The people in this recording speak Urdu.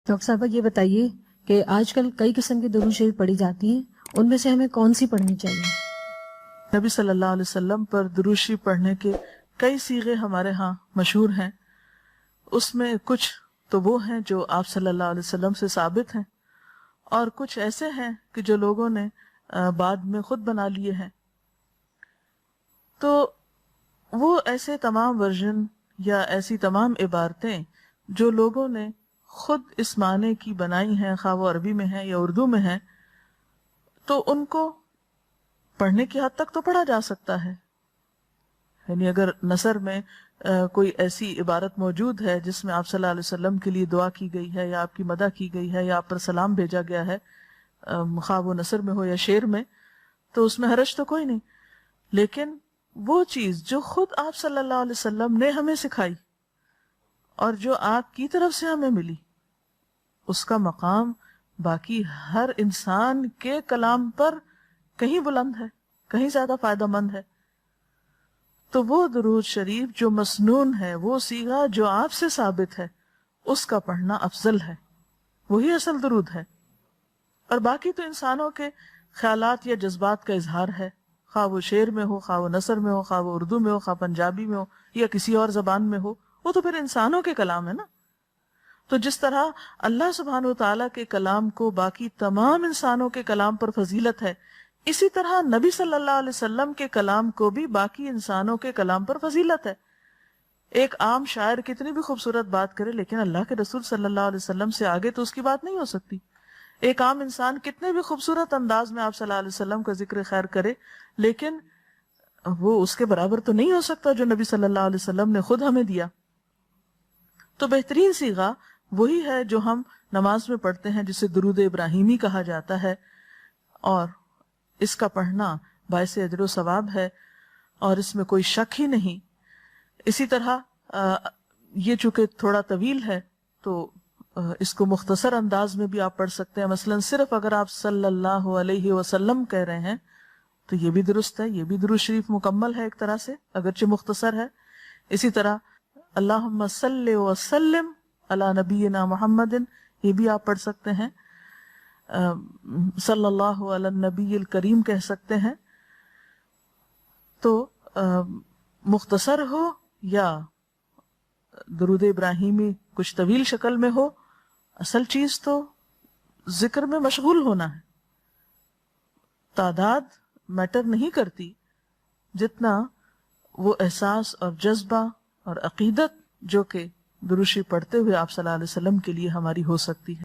ڈاکٹر صاحبہ یہ بتائیے کہ آج کل کئی قسم کی درود شریف پڑھی جاتی ہیں، ان میں سے ہمیں کون سی پڑھنی چاہیے؟ نبی صلی اللہ علیہ وسلم پر درود شریف پڑھنے کے کئی صیغے ہمارے ہاں مشہور ہیں. اس میں کچھ تو وہ ہیں جو آپ صلی اللہ علیہ وسلم سے ثابت ہیں، اور کچھ ایسے ہیں کہ جو لوگوں نے بعد میں خود بنا لیے ہیں. تو وہ ایسے تمام ورژن یا ایسی تمام عبارتیں جو لوگوں نے خود اس معنی کی بنائی ہیں، خواہ وہ عربی میں ہیں یا اردو میں ہیں، تو ان کو پڑھنے کی حد تک تو پڑھا جا سکتا ہے. یعنی اگر نثر میں کوئی ایسی عبارت موجود ہے جس میں آپ صلی اللہ علیہ وسلم کے لیے دعا کی گئی ہے یا آپ کی مدح کی گئی ہے یا آپ پر سلام بھیجا گیا ہے، خواہ وہ نثر میں ہو یا شعر میں، تو اس میں حرج تو کوئی نہیں. لیکن وہ چیز جو خود آپ صلی اللہ علیہ وسلم نے ہمیں سکھائی اور جو آپ کی طرف سے ہمیں ملی، اس کا مقام باقی ہر انسان کے کلام پر کہیں بلند ہے، کہیں زیادہ فائدہ مند ہے. تو وہ درود شریف جو مسنون ہے، وہ صیغہ جو آپ سے ثابت ہے، اس کا پڑھنا افضل ہے، وہی اصل درود ہے. اور باقی تو انسانوں کے خیالات یا جذبات کا اظہار ہے، خواہ وہ شعر میں ہو، خواہ وہ نثر میں ہو، خواہ وہ اردو میں ہو، خواہ پنجابی میں ہو یا کسی اور زبان میں ہو، وہ تو پھر انسانوں کے کلام ہے نا. تو جس طرح اللہ سبحانہ وتعالیٰ کے کلام کو باقی تمام انسانوں کے کلام پر فضیلت ہے، اسی طرح نبی صلی اللہ علیہ وسلم کے کلام کو بھی باقی انسانوں کے کلام پر فضیلت ہے. ایک عام شاعر کتنی بھی خوبصورت بات کرے، لیکن اللہ کے رسول صلی اللہ علیہ وسلم سے آگے تو اس کی بات نہیں ہو سکتی. ایک عام انسان کتنے بھی خوبصورت انداز میں آپ صلی اللہ علیہ وسلم کا ذکر خیر کرے، لیکن وہ اس کے برابر تو نہیں ہو سکتا جو نبی صلی اللہ علیہ وسلم نے خود ہمیں دیا. تو بہترین صیغہ وہی ہے جو ہم نماز میں پڑھتے ہیں، جسے درود ابراہیمی کہا جاتا ہے، اور اس کا پڑھنا باعث اجر و ثواب ہے اور اس میں کوئی شک ہی نہیں. اسی طرح یہ چونکہ تھوڑا طویل ہے تو اس کو مختصر انداز میں بھی آپ پڑھ سکتے ہیں. مثلا صرف اگر آپ صلی اللہ علیہ وسلم کہہ رہے ہیں تو یہ بھی درست ہے، یہ بھی درود شریف مکمل ہے ایک طرح سے، اگرچہ مختصر ہے. اسی طرح اللہم صلی وسلم علی نبینا محمد، یہ بھی آپ پڑھ سکتے ہیں. صلی اللہ علی النبی الکریم کہہ سکتے ہیں. تو مختصر ہو یا درود ابراہیمی کچھ طویل شکل میں ہو، اصل چیز تو ذکر میں مشغول ہونا ہے. تعداد میٹر نہیں کرتی جتنا وہ احساس اور جذبہ اور عقیدت جو کہ درود شریف پڑھتے ہوئے آپ صلی اللہ علیہ وسلم کے لیے ہماری ہو سکتی ہے.